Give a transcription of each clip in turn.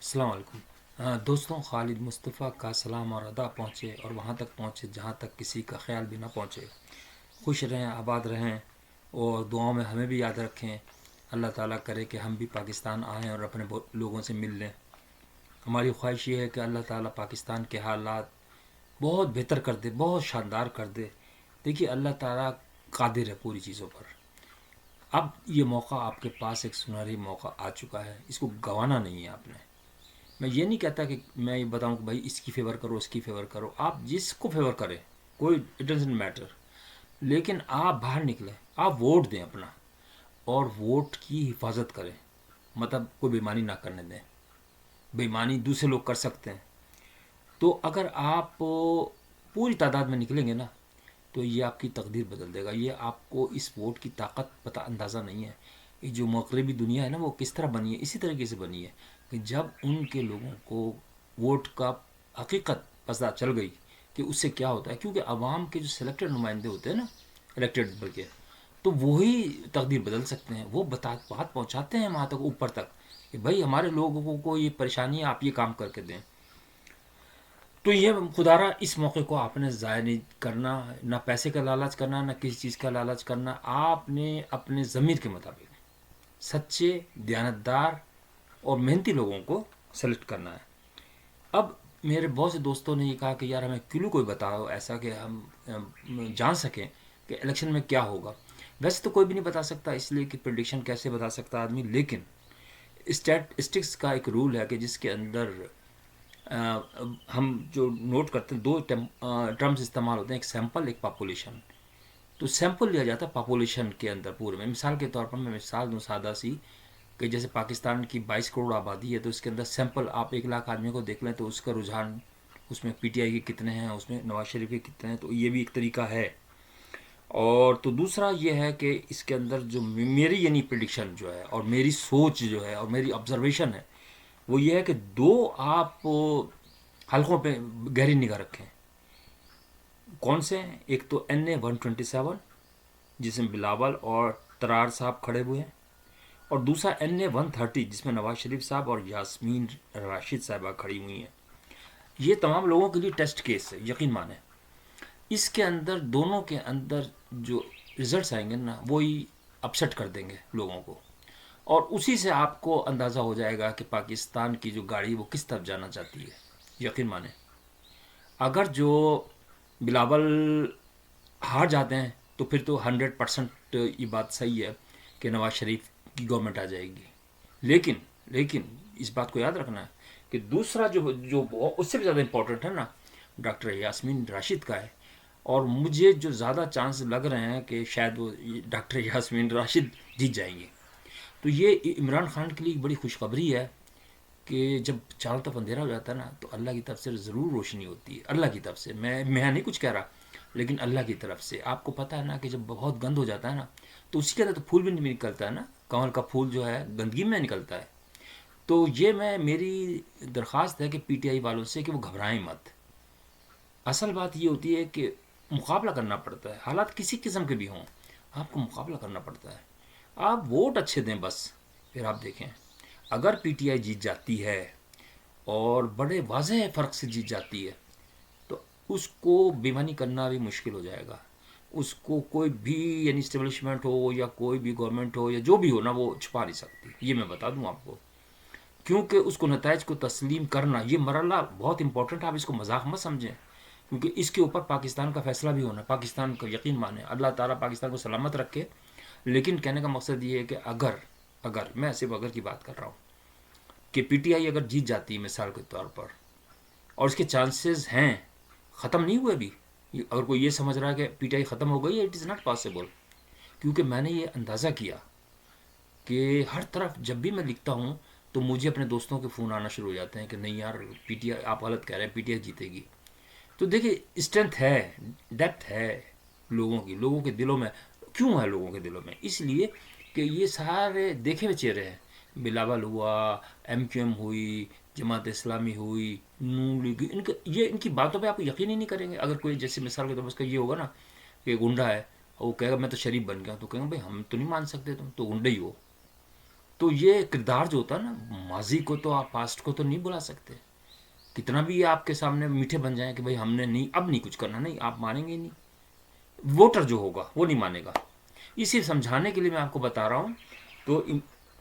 السلام علیکم دوستوں، خالد مصطفیٰ کا سلام اور ادا پہنچے اور وہاں تک پہنچے جہاں تک کسی کا خیال بھی نہ پہنچے۔ خوش رہیں، آباد رہیں اور دعاؤں میں ہمیں بھی یاد رکھیں۔ اللہ تعالیٰ کرے کہ ہم بھی پاکستان آئیں اور اپنے لوگوں سے مل لیں۔ ہماری خواہش یہ ہے کہ اللہ تعالیٰ پاکستان کے حالات بہت بہتر کر دے، بہت شاندار کر دے۔ دیکھیے، اللہ تعالیٰ قادر ہے پوری چیزوں پر۔ اب یہ موقع آپ کے پاس ایک سنہری موقع آ چکا ہے، اس کو گنوانا نہیں ہے آپ نے۔ میں یہ نہیں کہتا کہ میں یہ بتاؤں کہ بھائی اس کی فیور کرو، اس کی فیور کرو، آپ جس کو فیور کریں، کوئی اٹ ڈزنٹ میٹر، لیکن آپ باہر نکلیں، آپ ووٹ دیں اپنا، اور ووٹ کی حفاظت کریں۔ مطلب کوئی بےمانی نہ کرنے دیں، بےمانی دوسرے لوگ کر سکتے ہیں۔ تو اگر آپ پوری تعداد میں نکلیں گے نا، تو یہ آپ کی تقدیر بدل دے گا۔ یہ آپ کو اس ووٹ کی طاقت پتہ اندازہ نہیں ہے۔ یہ جو مغربی دنیا ہے نا، وہ کس طرح بنی ہے، اسی طریقے سے بنی ہے کہ جب ان کے لوگوں کو ووٹ کا حقیقت پتہ چل گئی کہ اس سے کیا ہوتا ہے، کیونکہ عوام کے جو سلیکٹڈ نمائندے ہوتے ہیں نا، الیکٹڈ بلکہ، تو وہی تقدیر بدل سکتے ہیں۔ وہ بات پہنچاتے ہیں وہاں تک، اوپر تک، کہ بھائی ہمارے لوگوں کو یہ پریشانی ہے، آپ یہ کام کر کے دیں۔ تو یہ خدارا اس موقع کو آپ نے ضائع نہیں کرنا، نہ پیسے کا لالچ کرنا، نہ کسی چیز کا لالچ کرنا۔ آپ نے اپنے ضمیر کے مطابق سچے، دیانتدار اور محنتی لوگوں کو سلیکٹ کرنا ہے۔ اب میرے بہت سے دوستوں نے یہ کہا کہ یار ہمیں کلو کوئی بتاؤ ایسا کہ ہم جان سکیں کہ الیکشن میں کیا ہوگا۔ ویسے تو کوئی بھی نہیں بتا سکتا، اس لیے کہ پریڈکشن کیسے بتا سکتا آدمی، لیکن اسٹیٹسٹکس کا ایک رول ہے کہ جس کے اندر ہم جو نوٹ کرتے ہیں، دو ٹرمز استعمال ہوتے ہیں، ایک سیمپل، ایک پاپولیشن۔ تو سیمپل لیا جاتا ہے پاپولیشن کے اندر پورے میں۔ مثال کے طور پر میں مثال دوں سادہ سی، کہ جیسے پاکستان کی 22 کروڑ آبادی ہے، تو اس کے اندر سیمپل آپ 1 لاکھ آدمی کو دیکھ لیں تو اس کا رجحان، اس میں پی ٹی آئی کے کتنے ہیں، اس میں نواز شریف کے کتنے ہیں، تو یہ بھی ایک طریقہ ہے۔ اور تو دوسرا یہ ہے کہ اس کے اندر جو میری یعنی پریڈکشن جو ہے، اور میری سوچ جو ہے، اور میری آبزرویشن ہے، وہ یہ ہے کہ دو آپ حلقوں پہ گہری نگاہ رکھیں۔ کون سے ہیں؟ ایک تو NA 127، جس میں بلاول اور ترار صاحب کھڑے ہوئے ہیں، اور دوسرا NA 130، جس میں نواز شریف صاحب اور یاسمین راشد صاحبہ کھڑی ہوئی ہیں۔ یہ تمام لوگوں کے لیے ٹیسٹ کیس ہے، یقین مانیں۔ اس کے اندر دونوں کے اندر جو رزلٹس آئیں گے نا، وہی اپسٹ کر دیں گے لوگوں کو، اور اسی سے آپ کو اندازہ ہو جائے گا کہ پاکستان کی جو گاڑی وہ کس طرف جانا چاہتی ہے۔ یقین مانیں، اگر جو بلاول ہار جاتے ہیں تو پھر تو 100% یہ بات صحیح ہے کہ نواز شریف کی گورنمنٹ آ جائے گی۔ لیکن اس بات کو یاد رکھنا ہے کہ دوسرا جو اس سے بھی زیادہ امپورٹنٹ ہے نا، ڈاکٹر یاسمین راشد کا ہے، اور مجھے جو زیادہ چانس لگ رہے ہیں کہ شاید وہ ڈاکٹر یاسمین راشد جیت جائیں گے۔ تو یہ عمران خان کے لیے بڑی خوشخبری ہے کہ جب چاروں طرف اندھیرا ہو جاتا ہے نا، تو اللہ کی طرف سے ضرور روشنی ہوتی ہے۔ اللہ کی طرف سے، میں نہیں کچھ کہہ رہا، لیکن اللہ کی طرف سے۔ آپ کو پتہ ہے نا کہ جب بہت گند ہو جاتا ہے نا، تو اسی کے اندر تو پھول بھی نہیں نکلتا ہے نا، کنول کا پھول جو ہے گندگی میں نکلتا ہے۔ تو یہ میری درخواست ہے کہ پی ٹی آئی والوں سے کہ وہ گھبرائیں مت۔ اصل بات یہ ہوتی ہے کہ مقابلہ کرنا پڑتا ہے، حالات کسی قسم کے بھی ہوں، آپ کو مقابلہ کرنا پڑتا ہے۔ آپ ووٹ اچھے دیں بس، پھر آپ دیکھیں اگر پی ٹی آئی جیت جاتی ہے اور بڑے واضح فرق سے جیت جاتی ہے، تو اس کو بےمانی کرنا بھی مشکل ہو جائے گا۔ اس کو کوئی بھی یعنی اسٹیبلشمنٹ ہو یا کوئی بھی گورنمنٹ ہو یا جو بھی ہو نا، وہ چھپا نہیں سکتی، یہ میں بتا دوں آپ کو۔ کیونکہ اس کو نتائج کو تسلیم کرنا، یہ مرحلہ بہت امپورٹنٹ ہے، آپ اس کو مذاق مت سمجھیں، کیونکہ اس کے اوپر پاکستان کا فیصلہ بھی ہونا ہے۔ پاکستان کا یقین مانیں، اللہ تعالیٰ پاکستان کو سلامت رکھے، لیکن کہنے کا مقصد یہ ہے کہ اگر میں صرف اگر کی بات کر رہا ہوں کہ پی ٹی آئی اگر جیت جاتی ہے مثال کے طور پر، اور اس کے چانسز ہیں، ختم نہیں ہوئے ابھی، اگر کوئی یہ سمجھ رہا ہے کہ پی ٹی آئی ختم ہو گئی ہے، اٹ از ناٹ پاسبل۔ کیونکہ میں نے یہ اندازہ کیا کہ ہر طرف جب بھی میں لکھتا ہوں تو مجھے اپنے دوستوں کے فون آنا شروع ہو جاتے ہیں کہ نہیں یار، پی ٹی آئی آپ غلط کہہ رہے ہیں، پی ٹی آئی جیتے گی۔ تو دیکھیے، اسٹرینتھ ہے، ڈیپتھ ہے لوگوں کے دلوں میں۔ کیوں ہے لوگوں کے دلوں میں؟ اس لیے کہ یہ سارے دیکھے ہوئے چہرے ہیں۔ بلاول ہوا، MQM ہوئی، جماعت اسلامی ہوئی، نون لیگ، ان کی باتوں پہ آپ یقین ہی نہیں کریں گے۔ اگر کوئی جیسے مثال کے طور پر اس کا یہ ہوگا نا کہ گنڈا ہے، اور وہ کہے گا میں تو شریف بن گیا، تو کہیں گے بھائی ہم تو نہیں مان سکتے، تم تو گنڈے ہی ہو۔ تو یہ کردار جو ہوتا ہے نا، ماضی کو تو آپ پاسٹ کو تو نہیں بلا سکتے. کتنا بھی آپ کے سامنے میٹھے بن جائیں کہ بھائی ہم نے نہیں اب نہیں کچھ کرنا, نہیں, آپ مانیں گے ہی نہیں. ووٹر جو ہوگا وہ نہیں مانے گا. اسی سمجھانے کے لیے میں آپ کو بتا رہا ہوں. تو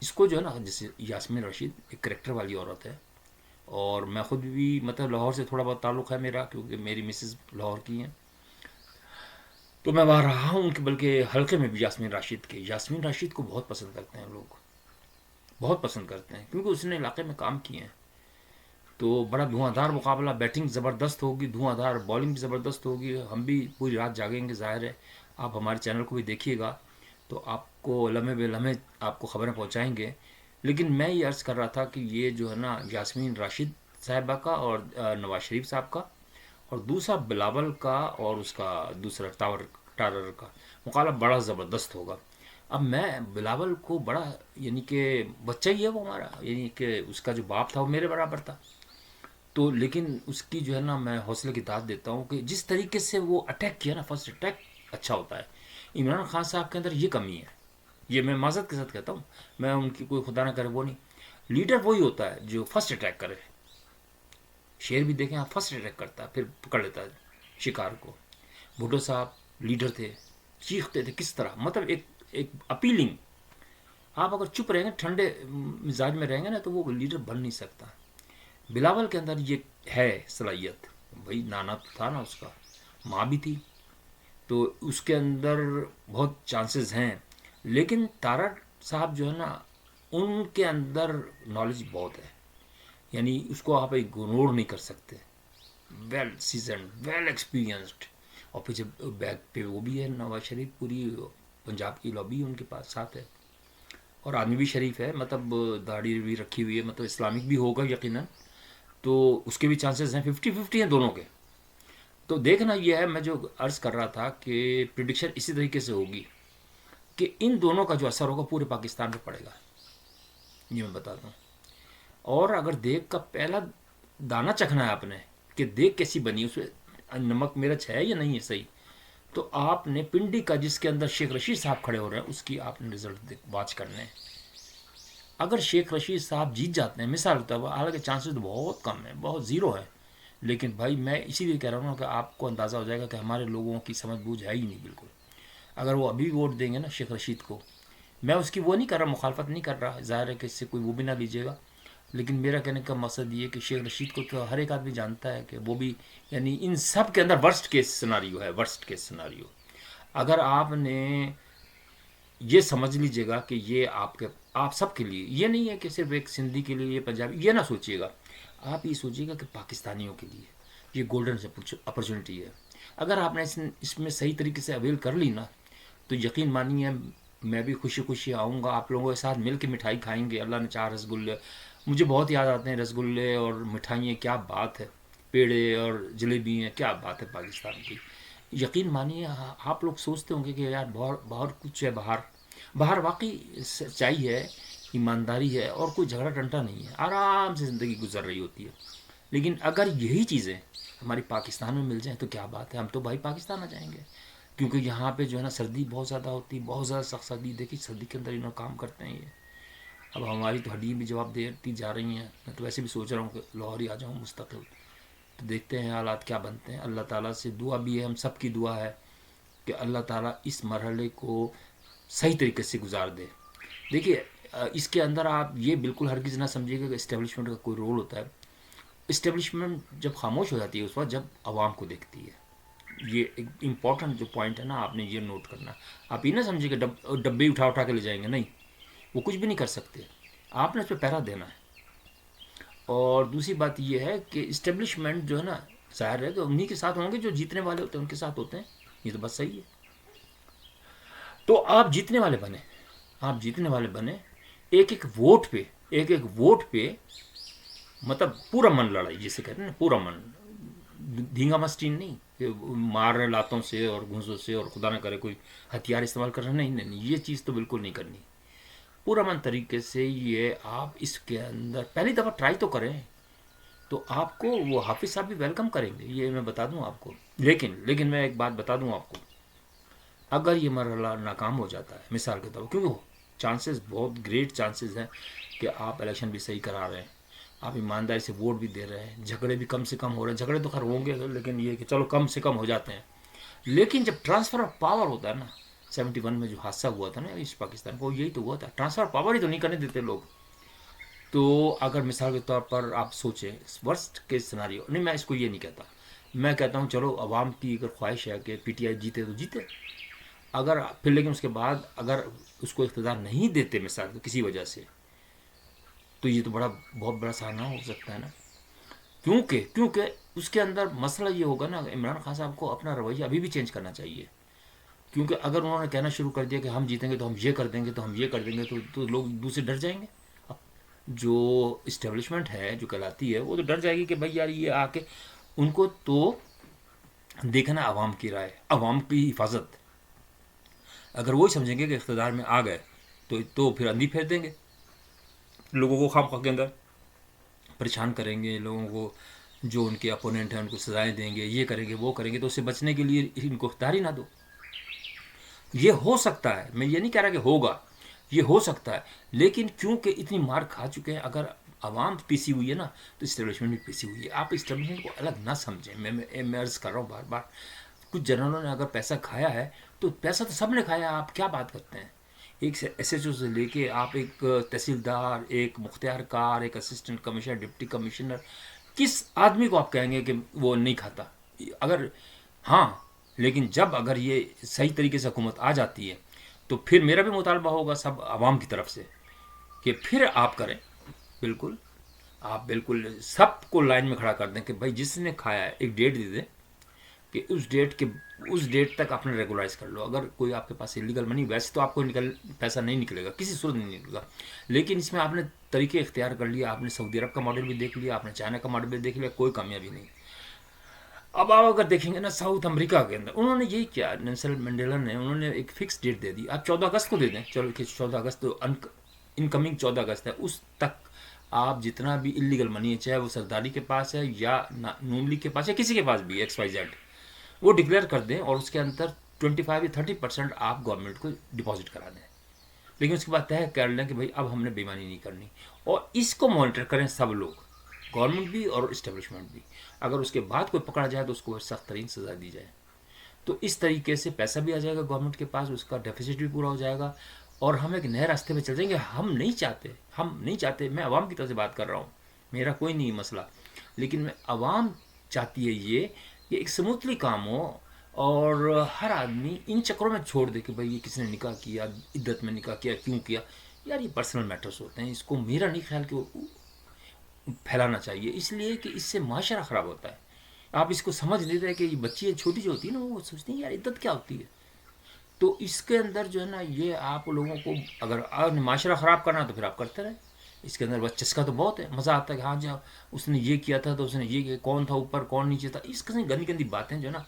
اس کو جو ہے نا, جیسے یاسمین رشید ایک کریکٹر والی عورت ہے, اور میں خود بھی مطلب لاہور سے تھوڑا بہت تعلق ہے میرا, کیونکہ میری مسز لاہور کی ہیں. تو میں وہاں رہا ہوں کہ بلکہ حلقے میں بھی یاسمین راشد کو بہت پسند کرتے ہیں لوگ, بہت پسند کرتے ہیں, کیونکہ اس نے علاقے میں کام کیے ہیں. تو بڑا دھواں دھار مقابلہ, بیٹنگ زبردست ہوگی, دھواں دھار بالنگ بھی زبردست ہوگی. ہم بھی پوری رات جاگیں گے, ظاہر ہے. آپ ہمارے چینل کو بھی دیکھیے گا تو آپ کو لمحے بے لمحے آپ کو خبریں پہنچائیں گے. لیکن میں یہ عرض کر رہا تھا کہ یہ جو ہے نا یاسمین راشد صاحبہ کا اور نواز شریف صاحب کا, اور دوسرا بلاول کا اور اس کا دوسرا ٹارر کا مقابلہ بڑا زبردست ہوگا. اب میں بلاول کو بڑا, یعنی کہ بچہ ہی ہے وہ ہمارا, یعنی کہ اس کا جو باپ تھا وہ میرے برابر تھا. تو لیکن اس کی جو ہے نا میں حوصلے کی داد دیتا ہوں کہ جس طریقے سے وہ اٹیک کیا نا, فرسٹ اٹیک اچھا ہوتا ہے. عمران خان صاحب کے اندر یہ کمی ہے, یہ میں معذرت کے ساتھ کہتا ہوں, میں ان کی کوئی خدا نہ کرے وہ نہیں. لیڈر وہی ہوتا ہے جو فرسٹ اٹیک کرے. شیر بھی دیکھیں آپ, فرسٹ اٹیک کرتا ہے پھر پکڑ لیتا ہے شکار کو. بھٹو صاحب لیڈر تھے, چیختے تھے کس طرح, مطلب ایک اپیلنگ. آپ اگر چپ رہیں گے, ٹھنڈے مزاج میں رہیں گے نا, تو وہ لیڈر بن نہیں سکتا. بلاول کے اندر یہ ہے صلاحیت. بھائی نانا تو تھا نا, اس کا ماں بھی تھی, تو اس کے اندر بہت چانسز ہیں. لیکن تارڑ صاحب جو ہے نا, ان کے اندر نالج بہت ہے, یعنی اس کو آپ اگنور نہیں کر سکتے. Well seasoned, well experienced. اور پھر جب بیک پہ وہ بھی ہے نواز شریف, پوری پنجاب کی لابی ان کے پاس ساتھ ہے, اور آدمی بھی شریف ہے, مطلب داڑھی بھی رکھی ہوئی ہے, مطلب اسلامک بھی ہوگا یقیناً. تو اس کے بھی چانسز ہیں, 50-50 ہیں دونوں کے. تو دیکھنا یہ ہے, میں جو عرض کر رہا تھا کہ پریڈکشن اسی طریقے سے ہوگی کہ ان دونوں کا جو اثر ہوگا پورے پاکستان پہ پڑے گا, یہ میں بتاتا ہوں. اور اگر دیگ کا پہلا دانہ چکھنا ہے آپ نے کہ دیگ کیسی بنی, اس میں نمک مرچ ہے یا نہیں ہے صحیح, تو آپ نے پنڈی کا جس کے اندر شیخ رشید صاحب کھڑے ہو رہے ہیں, اس کی آپ نے رزلٹ واچ کرنے ہیں. اگر شیخ رشید صاحب جیت جاتے ہیں, مثال ہوتا ہے, حالانکہ چانسز تو بہت کم ہیں, بہت زیرو ہے, لیکن بھائی میں اسی لیے کہہ رہا ہوں کہ آپ کو اندازہ ہو جائے گا کہ ہمارے لوگوں کی سمجھ بوجھ ہے ہی نہیں بالکل. اگر وہ ابھی ووٹ دیں گے نا شیخ رشید کو, میں اس کی وہ نہیں کر رہا, مخالفت نہیں کر رہا, ظاہر ہے کہ اس سے کوئی وہ بھی نہ لیجیے گا, لیکن میرا کہنے کا مقصد یہ ہے کہ شیخ رشید کو تو ہر ایک آدمی جانتا ہے کہ وہ بھی, یعنی ان سب کے اندر ورسٹ کیس سناریو ہے, ورسٹ کیس سناریو. اگر آپ نے یہ سمجھ لیجیے گا کہ یہ آپ سب کے لیے, یہ نہیں ہے کہ صرف ایک سندھی کے لیے, یہ پنجابی, یہ نہ سوچیے گا. آپ یہ سوچیے گا کہ پاکستانیوں کے لیے یہ گولڈن اپرچونٹی ہے. اگر آپ نے اس میں صحیح طریقے سے اویل کر لی نا, تو یقین مانیے میں بھی خوشی خوشی آؤں گا, آپ لوگوں کے ساتھ مل کے مٹھائی کھائیں گے. اللہ نے چاہ رسگلے, مجھے بہت یاد آتے ہیں رسگلے اور مٹھائیاں, کیا بات ہے, پیڑے اور جلیبی ہیں, کیا بات ہے پاکستان کی. یقین مانیے آپ لوگ سوچتے ہوں گے کہ یار باہر کچھ ہے, باہر واقعی سچائی ہے, ایمانداری ہے, اور کوئی جھگڑا ٹنٹا نہیں ہے, آرام سے زندگی گزر رہی ہوتی ہے. لیکن اگر یہی چیزیں ہماری پاکستان میں مل جائیں تو کیا بات ہے, ہم تو بھائی پاکستان آ جائیں گے. کیونکہ یہاں پہ جو ہے نا سردی بہت زیادہ ہوتی, بہت زیادہ سخت سردی. دیکھیے سردی کے اندر انہوں کام کرتے ہیں یہ. اب ہماری تو ہڈیاں بھی جواب دیتی جا رہی ہیں. میں تو ویسے بھی سوچ رہا ہوں کہ لاہور ہی آ جاؤں مستقل. تو دیکھتے ہیں حالات کیا بنتے ہیں. اللہ تعالیٰ سے دعا بھی ہے, ہم سب کی دعا ہے کہ اللہ تعالیٰ اس مرحلے کو صحیح طریقے سے گزار دے. دیکھیے اس کے اندر آپ یہ بالکل ہرگز نہ سمجھیے گا کہ اسٹیبلشمنٹ کا کوئی رول ہوتا ہے. اسٹیبلشمنٹ جب خاموش ہو جاتی ہے اس وقت جب عوام کو دیکھتی ہے. یہ ایک امپورٹنٹ جو پوائنٹ ہے نا, آپ نے یہ نوٹ کرنا. آپ یہ نہ سمجھے کہ ڈبے اٹھا کے لے جائیں گے, نہیں, وہ کچھ بھی نہیں کر سکتے. آپ نے اس پہ پہرا دینا ہے. اور دوسری بات یہ ہے کہ اسٹیبلشمنٹ جو ہے نا, ظاہر ہے کہ انہیں کے ساتھ ہوں گے جو جیتنے والے ہوتے ہیں, ان کے ساتھ ہوتے ہیں. یہ تو بات صحیح ہے. تو آپ جیتنے والے بنے, آپ جیتنے والے بنے. ایک ایک ووٹ پہ مطلب پورا من لڑائی, جسے کہتے ہیں نا پورا من, دھینگا مسٹین نہیں کہ مار رہے لاتوں سے اور گھونسوں سے, اور خدا نہ کرے کوئی ہتھیار استعمال کر رہے ہیں, نہیں, یہ چیز تو بالکل نہیں کرنی. پورا من طریقے سے یہ آپ اس کے اندر پہلی دفعہ ٹرائی تو کریں, تو آپ کو وہ حافظ صاحب بھی ویلکم کریں گے, یہ میں بتا دوں آپ کو. لیکن میں ایک بات بتا دوں آپ کو, اگر یہ مرحلہ ناکام ہو جاتا ہے, مثال کے طور پر, کیونکہ چانسز بہت گریٹ چانسز ہیں کہ آپ الیکشن بھی صحیح کرا رہے ہیں, آپ ایمانداری سے ووٹ بھی دے رہے ہیں, جھگڑے بھی کم سے کم ہو رہے ہیں, جھگڑے تو خیر ہوں گے لیکن یہ کہ چلو کم سے کم ہو جاتے ہیں. لیکن جب ٹرانسفر آف پاور ہوتا ہے نا, 71 میں جو حادثہ ہوا تھا نا ایسٹ پاکستان کو, یہی تو ہوا تھا, ٹرانسفر آف پاور ہی تو نہیں کرنے دیتے لوگ. تو اگر مثال کے طور پر آپ سوچیں ورسٹ کے سناریو, نہیں میں اس کو یہ نہیں کہتا, میں کہتا ہوں چلو عوام کی اگر خواہش ہے کہ پی ٹی آئی جیتے تو جیتے, اگر پھر لیکن اس کے بعد اگر اس کو اقتدار نہیں دیتے مثال کسی وجہ سے, تو یہ تو بہت بڑا سامنا ہو سکتا ہے نا. کیونکہ اس کے اندر مسئلہ یہ ہوگا نا, عمران خان صاحب کو اپنا رویہ ابھی بھی چینج کرنا چاہیے. کیونکہ اگر انہوں نے کہنا شروع کر دیا کہ ہم جیتیں گے تو ہم یہ کر دیں گے, تو ہم یہ کر دیں گے, تو لوگ دوسرے ڈر جائیں گے. جو اسٹیبلشمنٹ ہے جو کہلاتی ہے وہ تو ڈر جائے گی کہ بھائی یار یہ آ کے, ان کو تو دیکھنا عوام کی رائے, عوام کی حفاظت. اگر وہی سمجھیں گے کہ اقتدار میں آ گئے تو پھر اندھی پھیر دیں گے, لوگوں کو خواہ کے اندر پریشان کریں گے, لوگوں کو جو ان کے اپوننٹ ہیں ان کو سزائیں دیں گے, یہ کریں گے وہ کریں گے, تو اس سے بچنے کے لیے ان کو اختیار ہی نہ دو. یہ ہو سکتا ہے, میں یہ نہیں کہہ رہا کہ ہوگا, یہ ہو سکتا ہے, لیکن کیونکہ اتنی مار کھا چکے ہیں, اگر عوام پیسی ہوئی ہے نا تو اسٹیبلشمنٹ بھی پیسی ہوئی ہے. آپ اسٹیبلشمنٹ کو الگ نہ سمجھیں, میں عرض کر رہا ہوں بار بار, کچھ جنرلوں نے اگر پیسہ کھایا ہے تو پیسہ تو سب نے کھایا ہے, آپ کیا بات کرتے ہیں. ایک ایس ایچ او سے لے کے آپ ایک تحصیلدار, ایک مختار کار, ایک اسسٹنٹ کمشنر, ڈپٹی کمشنر, کس آدمی کو آپ کہیں گے کہ وہ نہیں کھاتا؟ اگر ہاں, لیکن جب اگر یہ صحیح طریقے سے حکومت آ جاتی ہے تو پھر میرا بھی مطالبہ ہوگا سب عوام کی طرف سے کہ پھر آپ کریں, بالکل آپ بالکل سب کو لائن میں کھڑا کر دیں کہ بھائی جس نے کھایا ہے ایک ڈیٹ دے دیں کہ اس ڈیٹ تک آپ نے ریگولرائز کر لو. اگر کوئی آپ کے پاس انلیگل منی, ویسے تو آپ کو پیسہ نہیں نکلے گا, کسی صورت نہیں نکلے گا, لیکن اس میں آپ نے طریقے اختیار کر لیا, آپ نے سعودی عرب کا ماڈل بھی دیکھ لیا, آپ نے چائنا کا ماڈل بھی دیکھ لیا, کوئی کامیابی نہیں. اب آپ اگر دیکھیں گے نا ساؤتھ امریکہ کے اندر, انہوں نے یہی کیا, نیلسن منڈیلا نے, انہوں نے ایک فکس ڈیٹ دے دی, آپ 14 اگست کو دے دیں, چلو کہ 14 اگست تو انکمنگ 14 اگست ہے, اس تک آپ جتنا بھی انلیگل منی ہے, چاہے وہ سرداری کے پاس ہے یا نون لیگ کے پاس ہے, کسی کے پاس بھی XYZ, وہ ڈکلیئر کر دیں اور اس کے اندر 25 یا 30% آپ گورنمنٹ کو ڈپازٹ کرا دیں. لیکن اس کے بعد طے کر لیں کہ بھائی اب ہم نے بےمانی نہیں کرنی, اور اس کو مانیٹر کریں سب لوگ, گورنمنٹ بھی اور اسٹیبلشمنٹ بھی. اگر اس کے بعد کوئی پکڑا جائے تو اس کو سخت ترین سزا دی جائے. تو اس طریقے سے پیسہ بھی آ جائے گا گورنمنٹ کے پاس, اس کا ڈیفیسٹ بھی پورا ہو جائے گا, اور ہم ایک نئے راستے پہ چل جائیں گے. ہم نہیں چاہتے, میں عوام کی طرف سے بات کر رہا ہوں, میرا کوئی نہیں مسئلہ, لیکن میں عوام چاہتی ہے یہ کہ ایک سموتھلی کام ہو, اور ہر آدمی ان چکروں میں چھوڑ دے کہ بھائی یہ کس نے نکاح کیا, عدت میں نکاح کیا, کیوں کیا, یار یہ پرسنل میٹرز ہوتے ہیں, اس کو میرا نہیں خیال کہ پھیلانا چاہیے, اس لیے کہ اس سے معاشرہ خراب ہوتا ہے. آپ اس کو سمجھ لیتے ہیں کہ یہ بچی چھوٹی جو ہوتی ہے نا, وہ سوچتی ہیں یار عدت کیا ہوتی ہے. تو اس کے اندر جو ہے نا, یہ آپ لوگوں کو اگر معاشرہ خراب کرنا تو پھر آپ کرتے رہیں. اس کے اندر بس چسکا تو بہت ہے, مزہ آتا ہے کہ ہاں جی اس نے یہ کیا تھا تو اس نے یہ کیا, کون تھا اوپر کون نیچے تھا, اس قسم گندی گندی باتیں جو ہے نا,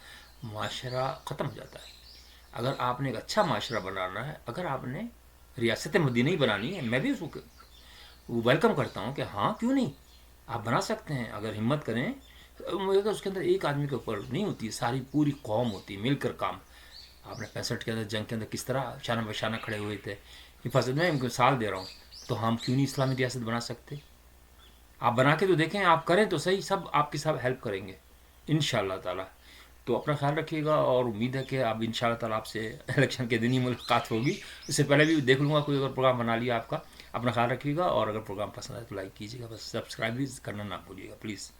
معاشرہ ختم ہو جاتا ہے. اگر آپ نے ایک اچھا معاشرہ بنانا ہے, اگر آپ نے ریاست مدینہ ہی بنانی ہے, میں بھی اس کو ویلکم کرتا ہوں کہ ہاں کیوں نہیں, آپ بنا سکتے ہیں اگر ہمت کریں. اس کے اندر ایک آدمی کے اوپر نہیں ہوتی, ساری پوری قوم ہوتی ہے مل کر کام. آپ نے 65 کے اندر جنگ کے اندر کس طرح شانہ بشانہ کھڑے ہوئے تھے حفاظت میں, ان کو مثال دے رہا ہوں, تو ہم کیوں نہیں اسلامی ریاست بنا سکتے. آپ بنا کے تو دیکھیں, آپ کریں تو صحیح, سب آپ کی سب ہیلپ کریں گے ان شاء اللہ تعالیٰ. تو اپنا خیال رکھیے گا, اور امید ہے کہ آپ ان شاء اللہ تعالیٰ آپ سے الیکشن کے دن ہی ملاقات ہوگی. اس سے پہلے بھی دیکھ لوں گا کوئی اگر پروگرام بنا لیا آپ کا. اپنا خیال رکھیے گا, اور اگر پروگرام پسند آئے تو لائک کیجیے گا, بس سبسکرائب بھی کرنا نہ بھولیے گا پلیز.